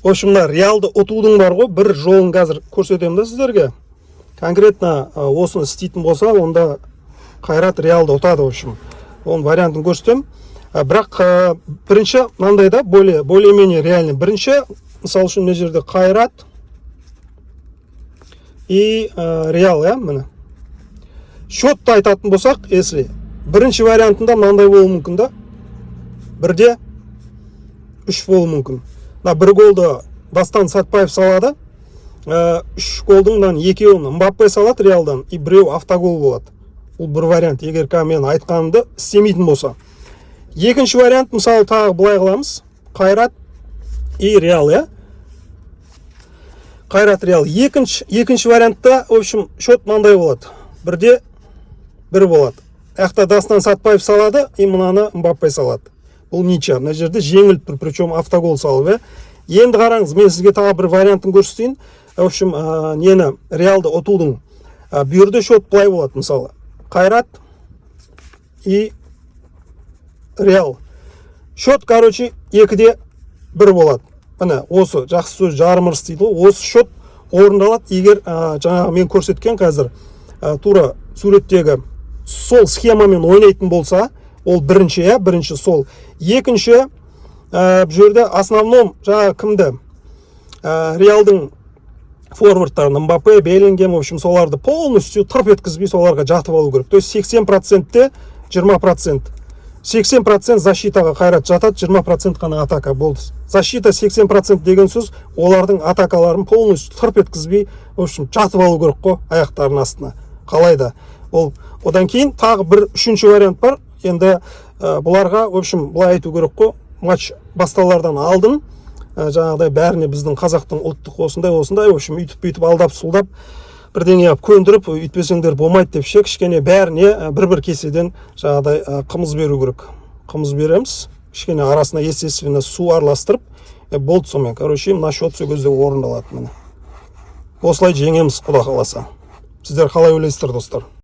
В общем, мына реалды ұтудың бар ғой, бір жолын қазір көрсетемін да сіздерге. Конкретно осыны істейтін болса, онда Қайрат реалды ұтады. В общем, оның вариантын көрсетемін. Бірақ бірінші мынандай да более-менее реальный. Бірінші, мысалы үшін мына жерде Қайрат и реал, міне. Счетты айтатын болсақ, если бірінші вариантында мынандай болуы мүмкін да. 1-де 3 болуы мүмкін. Бір голды Дастан Сәтбаев салады. 3 голдың 2-еуін Мбаппе салады реалдан, и біреу автогол болады. Бұл бір вариант, егер мен айтқанымды істемейтін болса. Екінші вариант, мысалы, тағы былай қыламыз. Қайрат и реал, Қайрат реал. Екінші вариантта, в общем, счет мынандай болады. 1-де 1 болады. Аяқта Дастан Сәтбаев салады, и мынаны Мбаппе салады. Бұл ничья. Мына жерде жеңіліп тұр, причем автогол салып, Енді қараңыз, мен сізге тағы бір вариантын көрсетейін. В общем, нені реалды ұтудың бүйірде счет былай болады, мысалы. Қайрат и реал. Счет, короче, 2-де 1 болады. Міне, осы жақсы сөз жарымырыс дейді. Осы счет орындалады, егер жаңағы мен көрсеткен қазір тура суреттегі сол схемамен ойнайтын болса, ол бірінші сол. Екінші, бұл жерде основном жаңағы кімді? Реалдың форвардтарын, Мбаппе, Беллингем, в общем, соларды полностью тырп еткізбей соларға жатып алу керек. То есть 80%-те 20%. 80% защитаға Қайрат жатады, 20% қана атака болды. Защита 80% деген сөз, олардың атакаларын полностью тырп еткізбей, в общем, жатып алу керек қой аяқтарының астына. Қалайда. Одан кейін тағы бір үшінші вариант бар. Енді бұларға, в общем, былай айту керек қой, матч басталардан алдын, жаңағыдай бәріне біздің қазақтың ұлттық осындай, в общем, үйтіп алдап сұлдап, бірдеңе көндіріп, үйтпесеңдер болмайды деп кішкене бәріне бір кеседен жаңағыдай қымыз беру керек. Қымыз береміз, кішкене арасына естественно су араластырып, болды сонымен. Короче, мына счет сол кезде орындалады міне. Осылай жеңеміз, Құда қаласа. Сіздер қалай ойлайсыздар, достар?